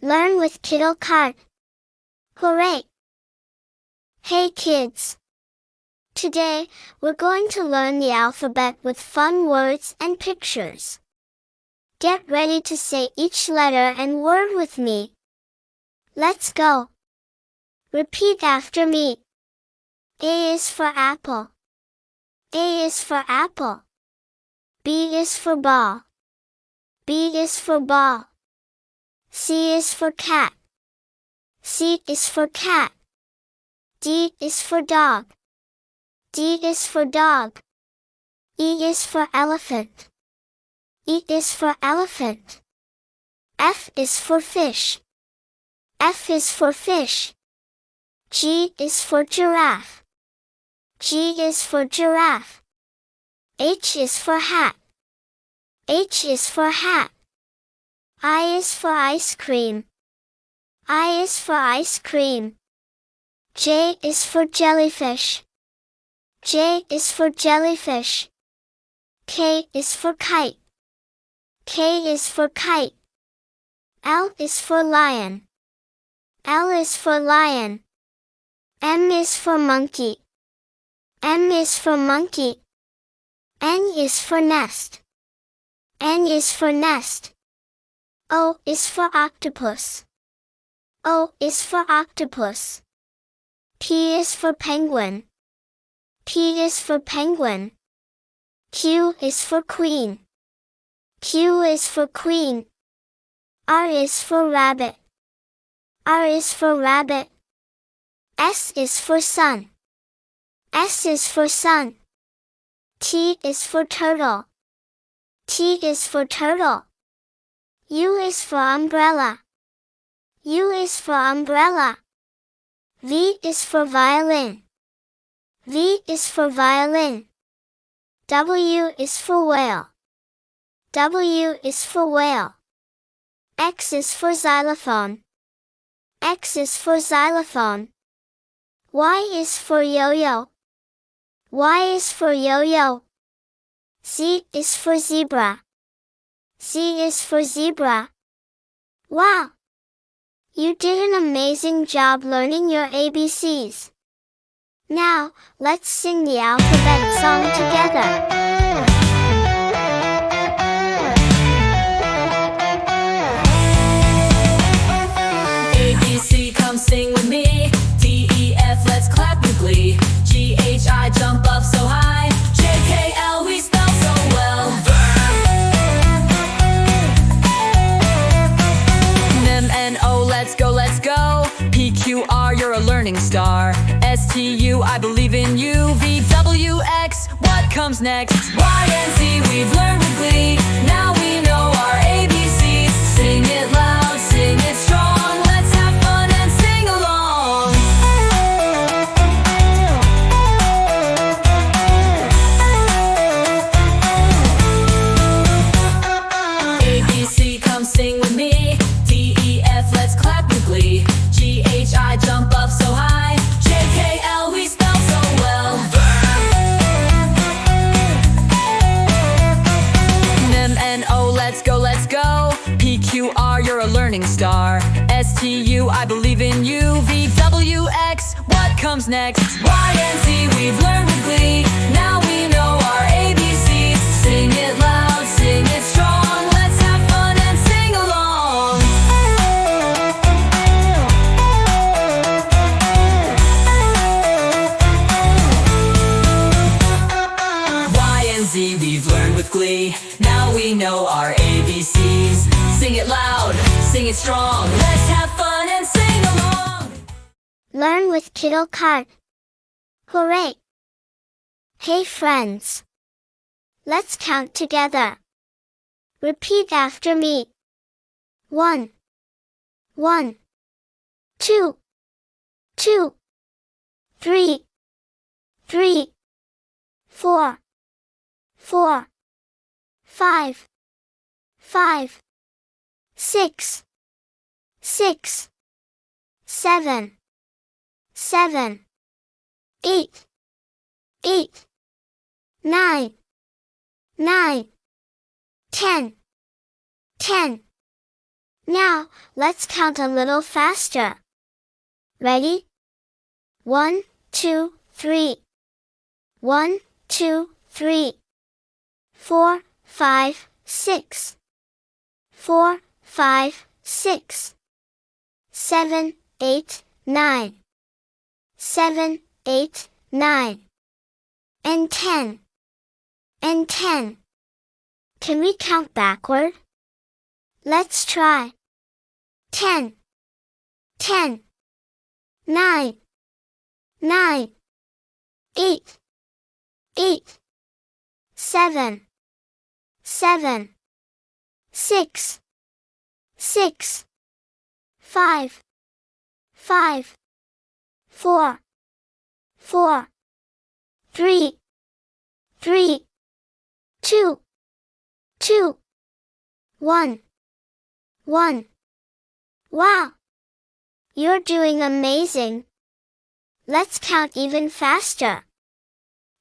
Learn with Kiddle card. Hooray! Hey kids! Today, we're going to learn the alphabet with fun words and pictures. Get ready to say each letter and word with me. Let's go. Repeat after me. A is for apple. A is for apple. B is for ball. B is for ball. C is for cat. C is for cat. D is for dog. D is for dog. E is for elephant. E is for elephant. F is for fish. F is for fish. G is for giraffe. G is for giraffe. H is for hat. H is for hat. I is for ice cream. I is for ice cream. J is for jellyfish. J is for jellyfish. K is for kite. K is for kite. L is for lion. L is for lion. M is for monkey. M is for monkey. N is for nest. N is for nest. O is for octopus. O is for octopus. P is for penguin. P is for penguin. Q is for queen. Q is for queen. R is for rabbit. R is for rabbit. S is for sun. S is for sun. T is for turtle. T is for turtle. U is for umbrella. U is for umbrella. V is for violin. V is for violin. W is for whale. W is for whale. X is for xylophone. X is for xylophone. Y is for yo-yo. Y is for yo-yo. Z is for zebra. Z is for zebra. Wow! You did an amazing job learning your ABCs. Now, let's sing the alphabet song together. ABC, come sing with me. D, E, F, let's clap with glee. G, H, I, jump up so high. J, K, L, we spell so well. M, N, O, let's go, let's go. P, Q, R, you're a learning star. S, T, U, I believe in you. V, W, X, what comes next? Y, and Z, we've learned with glee. Now we know our ABCs. Sing it loud, sing it strong. Let's have fun and sing along. ABC, come sing with me. D, E, F, let's clap with glee. G, H, I, jump up so high. J, K, L, we spell so well. M, N, O, let's go, let's go. P, Q, R, you're a learning star. S, T, U, I believe in you. V, W, X, what comes next? Y, and Z, we've learned with glee. Now we know our ABCs. Sing it loud, sing it strong. Let's have fun and sing along. Y and Z, we've learned with glee. Now we know our ABCs. Sing it loud, sing it strong. Let's have fun and sing along. Learn with Kiddle card. Hooray! Hey friends! Let's count together. Repeat after me. 1, 1, 2, 2, 3, 3, 4, 4, 5, 5, 6, 6, 7, 7, 8, 8, 9, 9, 10, 10, Now, let's count a little faster. Ready? 1, 2, 3. 1, 2, 3. 4, 5, 6. 4, 5, 6. 7, 8, 9. 7, 8, 9. And 10. And 10. Can we count backward? Let's try. 10. 10. 9. 9. 8. 8. 7. 7. 6. 6. 5. 5. 4. 4. 3. 3. 2. 2. 1. 1. Wow! You're doing amazing. Let's count even faster.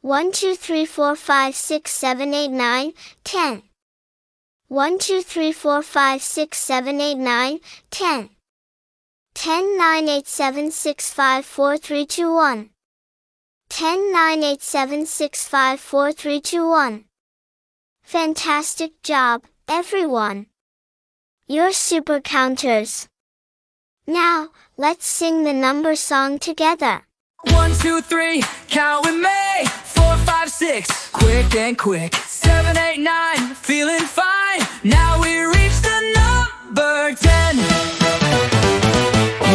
1, 2, 3, 4, 5, 6, 7, 8, 9, 10. 1, 2, 3, 4, 5, 6, 7, 8, 9, 10. 10, 9, 8, 7, 6, 5, 4, 3, 2, 1. 10, 9, 8, 7, 6, 5, 4, 3, 2, 1. Fantastic job, everyone. You're super counters. Now, let's sing the number song together. 1, 2, 3, count with me. 4, 5, 6, quick and quick. 7, 8, 9, feeling fine. Now we reach the number 10.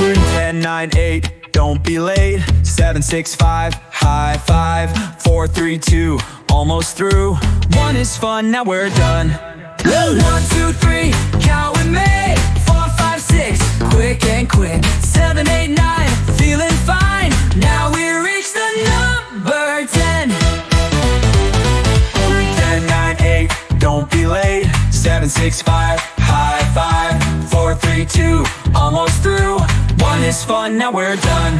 We're in 10, 9, 8, don't be late. 7, 6, 5, high five. 4, 3, 2, almost through. 1 is fun, now we're done. 1, 2, 3, count with me. 4, 5, 6, quick and quick. 7, 8, 9, feeling fine. Now we reach the number 10. 10, 9, 8, don't be late. 7, 6, 5, high five. 4, 3, 2, almost through. 1 is fun, now we're done.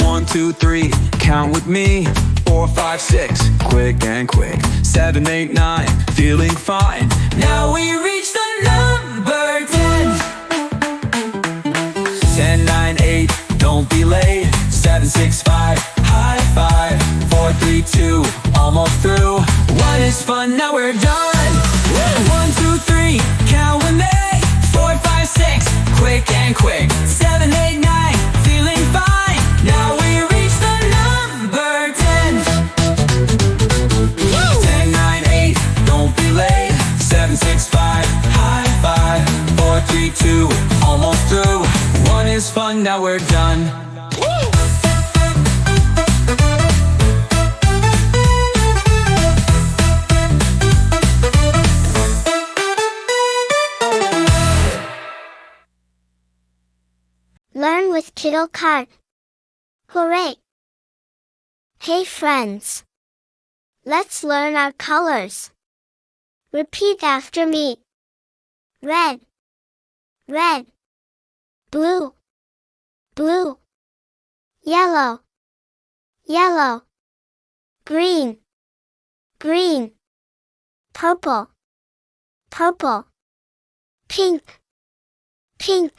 One, 2, 3, count with me. 4, 5, 6, quick and quick. 7, 8, 9, feeling fine. Now we reach the number 10. 10, 9, 8, don't be late. 7, 6, 5, high five. 4, 3, 2, almost through. 1 is fun, now we're done. 1, 2, 3, count with me. 4, 5, 6, quick and quick. 7, 8, 9, feeling fine. Now we reach the number 10. 10, 9, 8, don't be late. 7, 6, 5, high five. 4, 3, 2, almost through. 1 is fun, now we're done. Learn with Kiddle card. Hooray! Hey friends! Let's learn our colors. Repeat after me. Red, red. Blue, blue. Yellow, yellow. Green, green. Purple, purple. Pink, pink.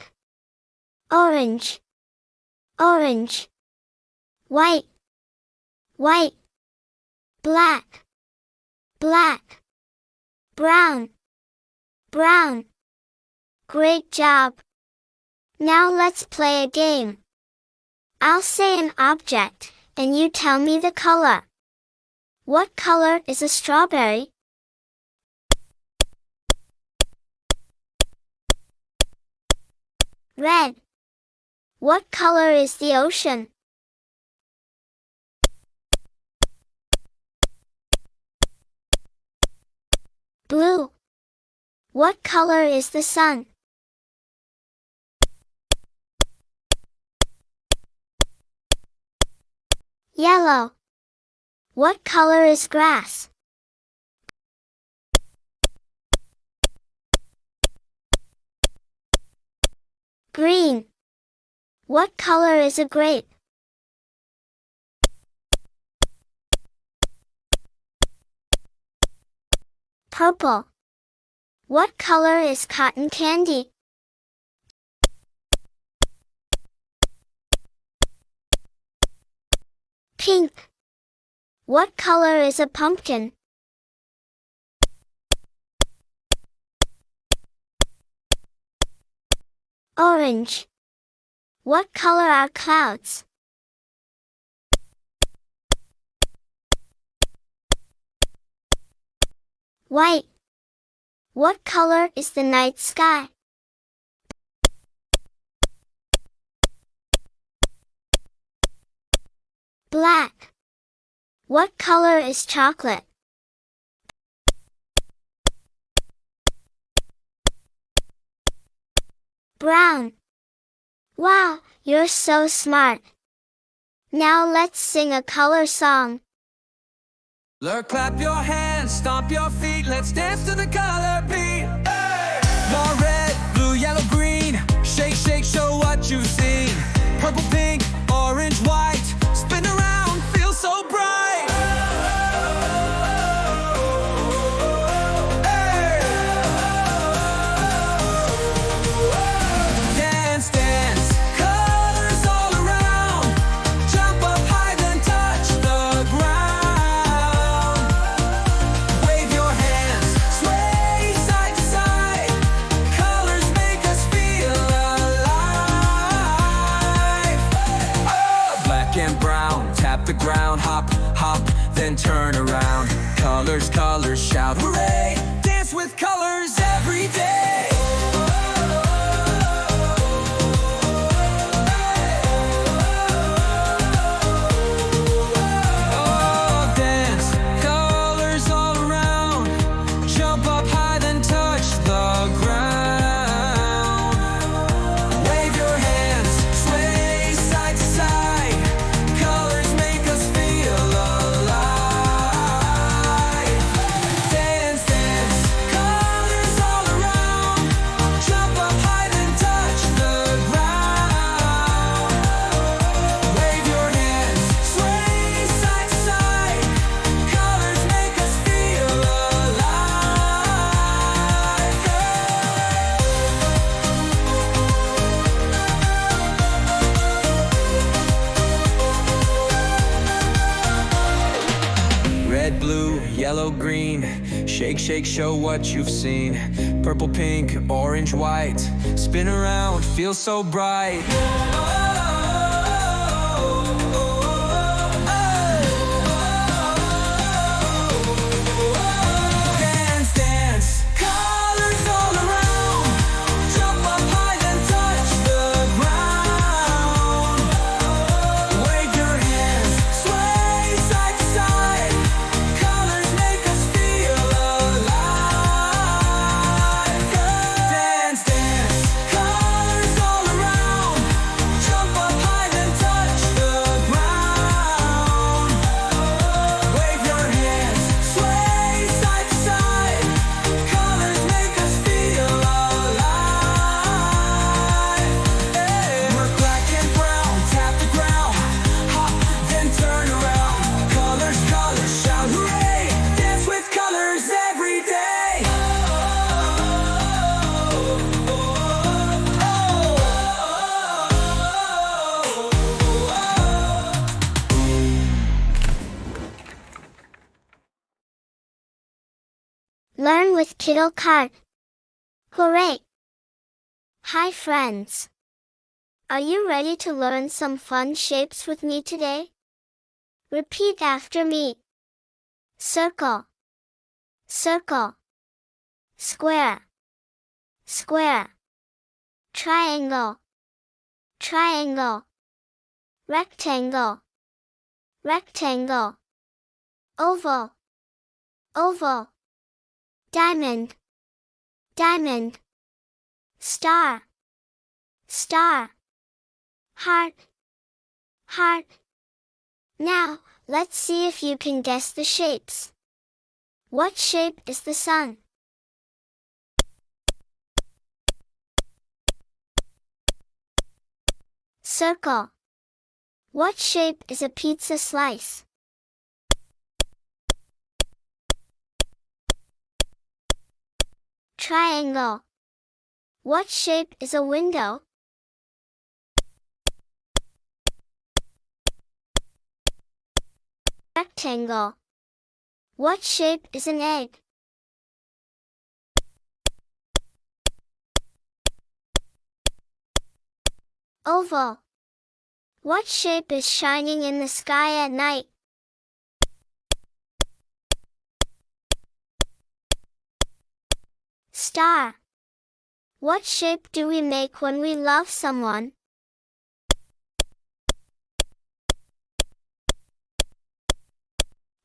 Orange, orange. White, white. Black, black. Brown, brown. Great job! Now let's play a game. I'll say an object, and you tell me the color. What color is a strawberry? Red. What color is the ocean? Blue. What color is the sun? Yellow. What color is grass? Green. What color is a grape? Purple. What color is cotton candy? Pink. What color is a pumpkin? Orange. What color are clouds? White. What color is the night sky? Black. What color is chocolate? Brown. Wow, you're so smart. Now let's sing a color song. Look, clap your hands, stomp your feet, let's dance to the color beat. Hey! More red, blue, yellow, green. Shake, shake, show what you've seen. Purple, pink, orange, white. Spin around, feel so bright. Hey! Dance, dance, colors all around. Jump up high, then touch the ground. Wave your hands, sway side to side. Colors make us feel alive. Oh! Black and brown, tap the ground, hop, hop, then turn around. Colors, colors, shout hooray. Dance with colors every day. Oh, dance, colors all around. Jump up high, then touch the ground. Wave your hands, sway side to side. Colors make us feel alive. Dance, dance, colors all around. Jump up high, then touch the ground. Wave your hands, sway side to side. Colors make us feel alive. Red, blue, yellow, green. Shake, shake, show what you've seen. Purple, pink, orange, white. Spin around, feel so bright. Dance, dance, colors all around. Jump up high, then touch the ground. Wave your hands, sway side to side. Colors make us feel alive. Dance, dance, colors all around. Jump up high, then touch the ground. Wave your hands, sway side to side. Colors make us feel alive. We're black and brown, tap the ground, hop, then turn around. Colors, colors, shout hooray. Dance with colors every day. Learn with Kiddle card. Hooray! Hi friends. Are you ready to learn some fun shapes with me today? Repeat after me. Circle, circle. Square, square. Triangle, triangle. Rectangle, rectangle. Oval, oval. Diamond, diamond. Star, star. Heart, heart. Now, let's see if you can guess the shapes. What shape is the sun? Circle. What shape is a pizza slice? Triangle. What shape is a window? Rectangle. What shape is an egg? Oval. What shape is shining in the sky at night? Star. What shape do we make when we love someone?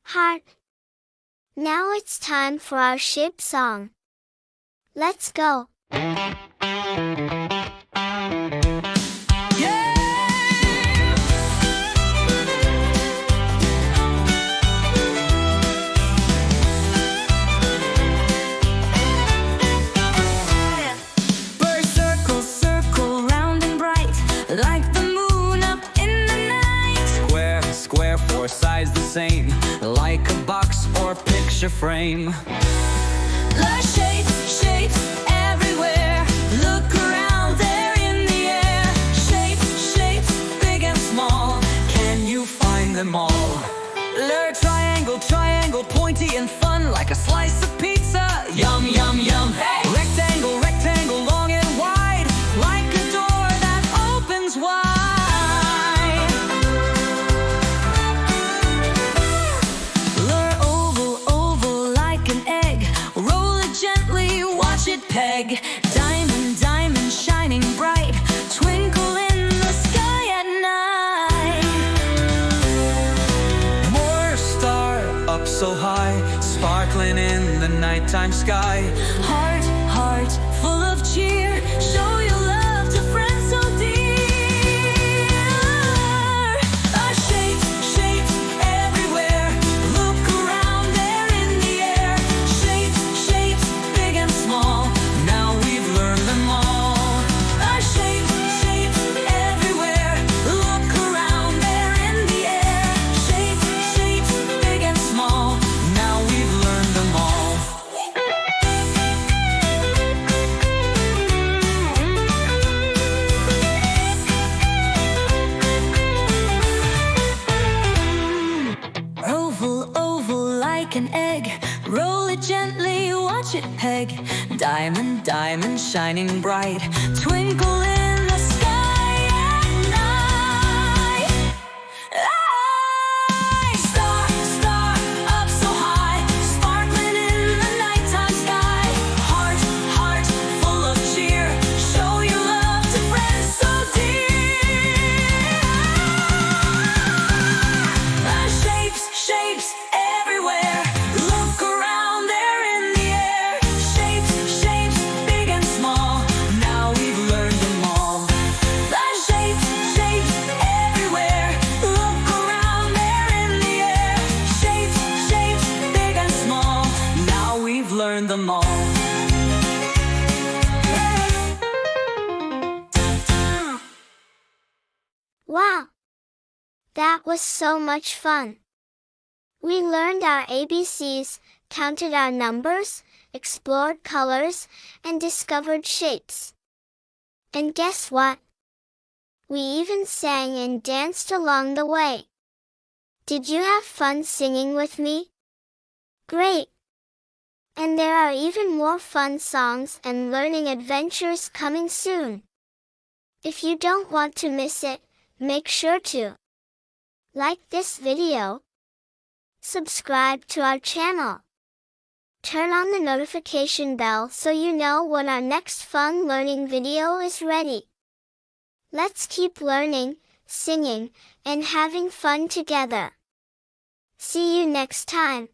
Heart. Now it's time for our shape song. Let's go. Size the same, like a box or picture frame. The shapes everywhere. Look around, they're in the air. Shapes, big and small. Can you find them all? They're triangle, pointy and fun, like a slice of pizza. Yum, yum, yum. Hey! Rectangle, long and wide, like a door that opens wide. Peg. Diamond, shining bright, twinkle in the sky at night. More star up so high, sparkling in the nighttime sky. Heart, full of cheer, show your love to friends so dear. Shapes everywhere, look around, they're in the air. Shapes, big and small. An egg, roll it gently, watch it peg. Diamond, shining bright, twinkle in the sky at night. Star up so high, sparkling in the nighttime sky. Heart, full of cheer, show your love to friends so dear. Shapes everywhere. Look around, they're in the air. Shapes, big and small. Now we've learned them all. The shapes everywhere. Look around, they're in the air. Shapes, big and small. Now we've learned them all. Wow! That was so much fun. We learned our ABCs, counted our numbers, explored colors, and discovered shapes. And guess what? We even sang and danced along the way. Did you have fun singing with me? Great! And there are even more fun songs and learning adventures coming soon. If you don't want to miss it, make sure to like this video, subscribe to our channel, turn on the notification bell so you know when our next fun learning video is ready. Let's keep learning, singing, and having fun together. See you next time.